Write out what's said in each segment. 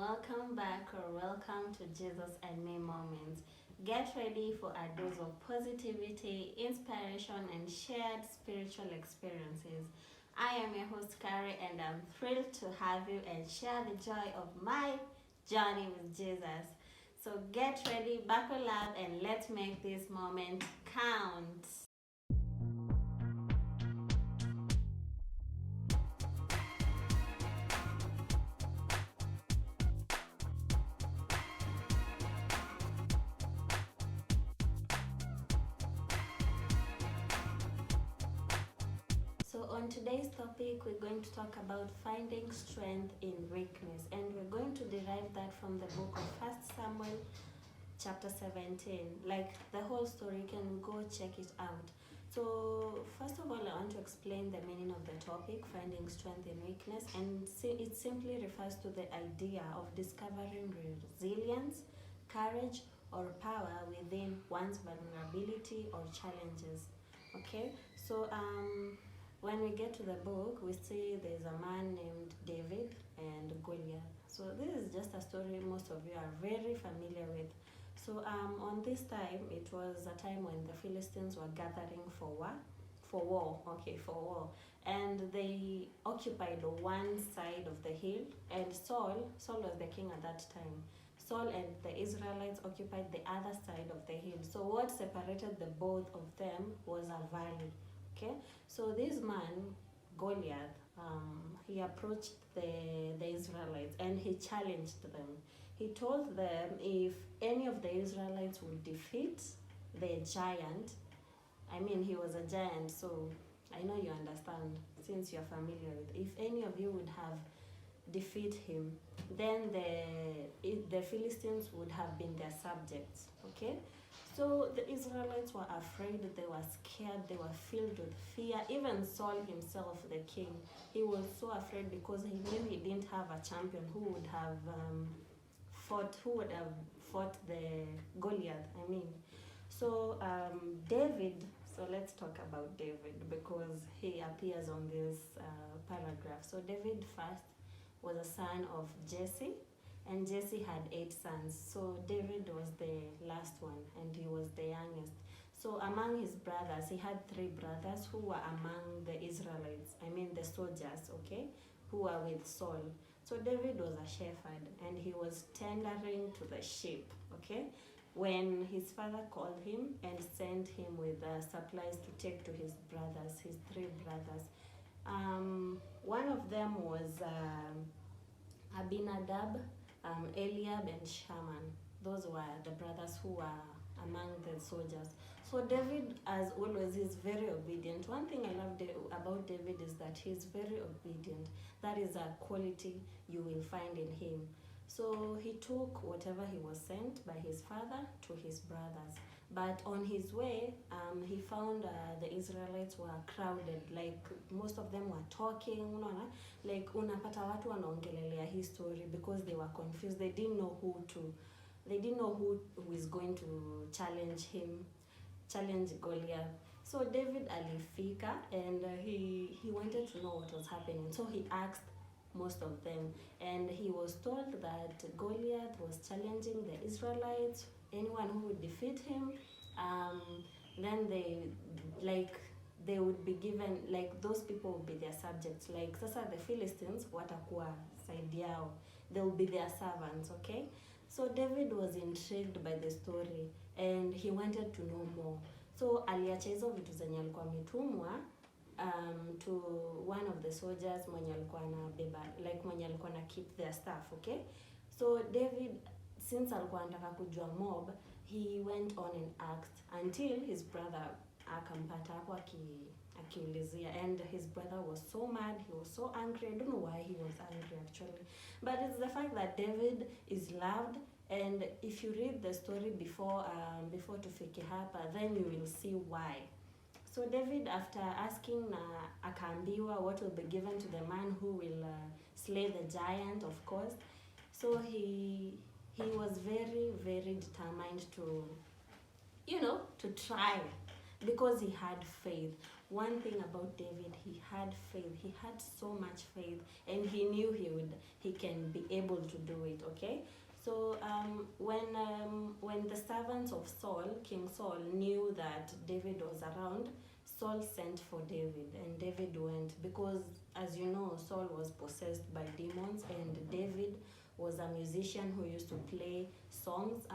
welcome back or welcome to Jesus and Me Moments. Get ready for a dose of positivity, inspiration, and shared spiritual experiences. I am your host, Carrie, and I'm thrilled to have you and share the joy of my journey with Jesus. So get ready, buckle up, and let's make this moment count. So on today's topic, we're going to talk about finding strength in weakness, and we're going to derive that from the book of First Samuel chapter 17. Like the whole story, you can go check it out. So first of all, I want to explain the meaning of the topic, finding strength in weakness, and it simply refers to the idea of discovering resilience, courage, or power within one's vulnerability or challenges. Okay, so when we get to the book, we see there's a man named David and Goliath. So this is just a story most of you are very familiar with. So on this time, it was a time when the Philistines were gathering for war, and they occupied one side of the hill, and Saul was the king at that time. Saul and the Israelites occupied the other side of the hill. So what separated the both of them was a valley. Okay, so this man, Goliath, he approached the Israelites and he challenged them. He told them if any of the Israelites would defeat the giant, he was a giant, so I know you understand since you're familiar with, if any of you would have defeat him, then the Philistines would have been their subjects, okay? So the Israelites were afraid, they were scared, they were filled with fear. Even Saul himself, the king, he was so afraid because he knew he didn't have a champion who would have fought the Goliath, So David, so let's talk about David because he appears on this paragraph. So David first was a son of Jesse, and Jesse had 8 sons. So David was the last one, and he was the youngest. So among his brothers, he had 3 brothers who were among the Israelites, the soldiers, okay, who were with Saul. So David was a shepherd, and he was tendering to the sheep, okay, when his father called him and sent him with supplies to take to his brothers, his 3 brothers. One of them was Abinadab, Eliab, and Shaman. Those were the brothers who were among the soldiers. So David, as always, is very obedient. One thing I love about David is that he's very obedient. That is a quality you will find in him. So he took whatever he was sent by his father to his brothers. But on his way, he found the Israelites were crowded. Like most of them were talking, like unapata watu wanaongelelea his story because they were confused. They didn't know who is going to challenge Goliath. So David alifika, and he wanted to know what was happening. So he asked most of them, and he was told that Goliath was challenging the Israelites. Anyone who would defeat him, then they would be given, like those people would be their subjects. Like sasa the Philistines watakuwa side yao, they will be their servants, okay? So David was intrigued by the story and he wanted to know more. So aliacha hizo vitu zenye alikuwa ametumwa to one of the soldiers mwenye alikuwa anabeba, like mwenye alikuwa na keep their stuff, okay? So David, since alikuwa anataka kujua mob, he went on and asked until his brother akampata hapo akiulizia, and his brother was so mad, he was so angry. I don't know why he was angry actually, but it's the fact that David is loved, and if you read the story before tufike hapa, then you will see why. So David, after asking akaambiwa what will be given to the man who will slay the giant, of course. So he was very, very determined to try, because he had faith. one thing about David, he had faith. He had so much faith, and he knew he can be able to do it. Okay, so when the servants of Saul, King Saul, knew that David was around, Saul sent for David, and David went, because as you know, Saul was possessed by demons, and David was a musician who used to play songs,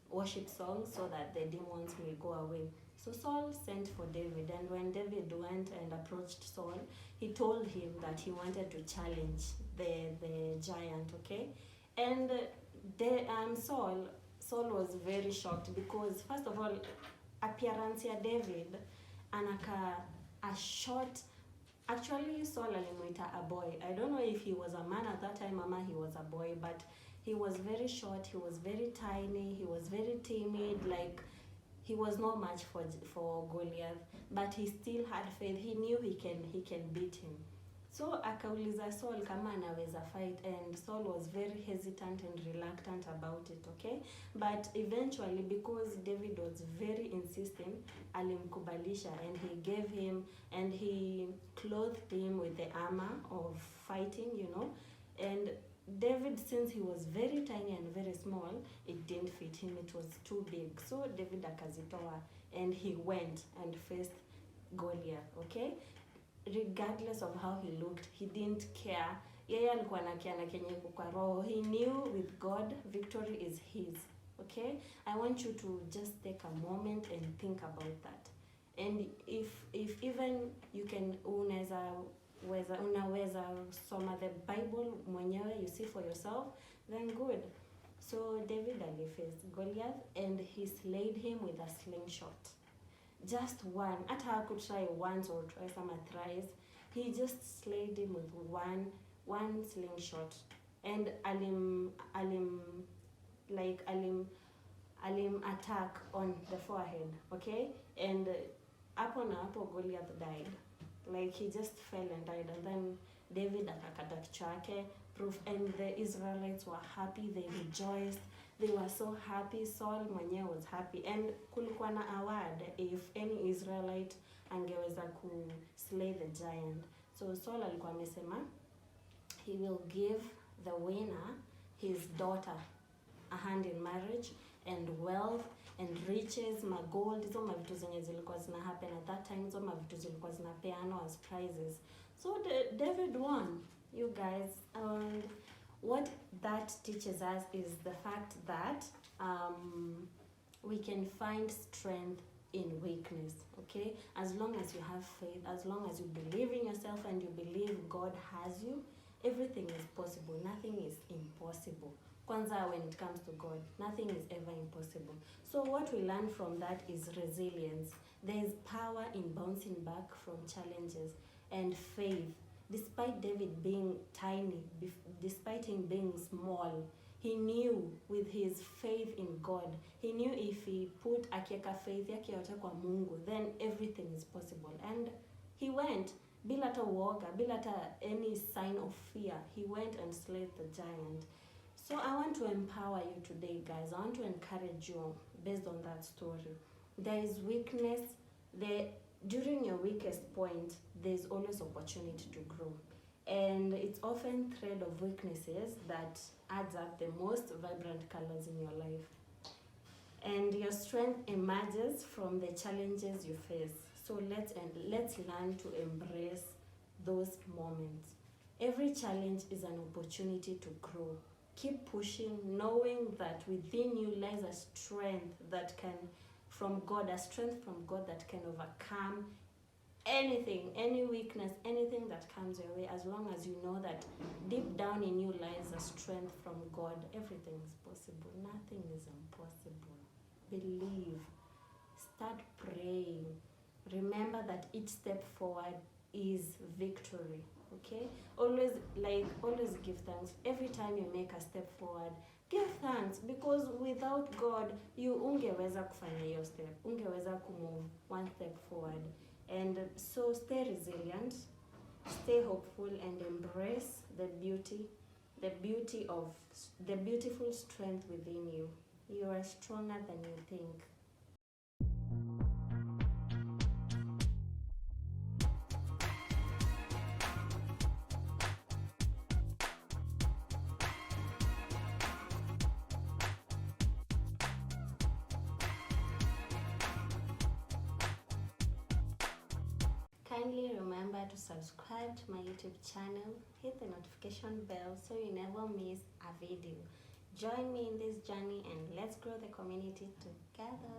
worship songs, so that the demons may go away. So Saul sent for David, and when David went and approached Saul, he told him that he wanted to challenge the giant, okay? And Saul was very shocked, because first of all, appearance ya David anaka a short. Actually, Saul alimuita a boy. I don't know if he was a man at that time, he was a boy, but he was very short, he was very tiny, he was very timid, like he was not much for Goliath, but he still had faith. He knew he can beat him. So akauliza Saul kama anaweza fight, and Saul was very hesitant and reluctant about it, okay? But eventually, because David was very insistent, alimkubalisha, and he gave him, and he clothed him with the armor of fighting, you know. And David, since he was very tiny and very small, it didn't fit him, it was too big. So David akazitoa, and he went and faced Goliath, okay? Regardless of how he looked, he didn't care. Yeye alikuwa anakiana kenye kwa roho. He knew with God, victory is his. Okay? I want you to just take a moment and think about that. And if even you can unaweza soma the Bible mwenyewe, you see for yourself, then good. So David faced Goliath, and he slayed him with a slingshot. Just one. Hata hakutry once or twice ama thrice. He just slayed him with one slingshot. And alim attack on the forehead, okay? And hapo na hapo Goliath died. Like he just fell and died, and then David akakata kichwa yake, proof, and the Israelites were happy, they rejoiced. They were so happy. Saul mwenyewe was happy, and kulikuwa na award if any Israelite angeweza ku slay the giant. So Saul alikuwa amesema he will give the winner his daughter, a hand in marriage, and wealth and riches, magold. Hizo mavitu zenye zilikuwa zina happen at that time, hizo mavitu zilikuwa zinapeanwa as prizes. So David won, you guys. What that teaches us is the fact that we can find strength in weakness, okay? As long as you have faith, as long as you believe in yourself and you believe God has you, everything is possible. Nothing is impossible. Kwanza, when it comes to God, nothing is ever impossible. So what we learn from that is resilience. There is power in bouncing back from challenges, and faith. Despite David being tiny, despite him being small, he knew with his faith in God, he knew if he put akieka faith yake yote kwa Mungu, then everything is possible. And he went, bila hata uoga, bila hata any sign of fear. He went and slayed the giant. So I want to empower you today, guys. I want to encourage you based on that story. There is weakness. During your weakest point, there's always opportunity to grow. And it's often thread of weaknesses that adds up the most vibrant colors in your life. And your strength emerges from the challenges you face. So let's learn to embrace those moments. Every challenge is an opportunity to grow. Keep pushing, knowing that within you lies a strength that can, from God, a strength from God that can overcome anything, any weakness, anything that comes your way. As long as you know that deep down in you lies a strength from God, everything is possible. Nothing is impossible. Believe. Start praying. Remember that each step forward is victory. Okay? Always give thanks. Every time you make a step forward, give thanks, because without God, you ungeweza kufanya hiyo step. Ungeweza kumove one step forward. And so stay resilient, stay hopeful, and embrace the beautiful strength within you. You are stronger than you think. forget to subscribe to my YouTube channel, hit the notification bell so you never miss a video. Join me in this journey and let's grow the community together.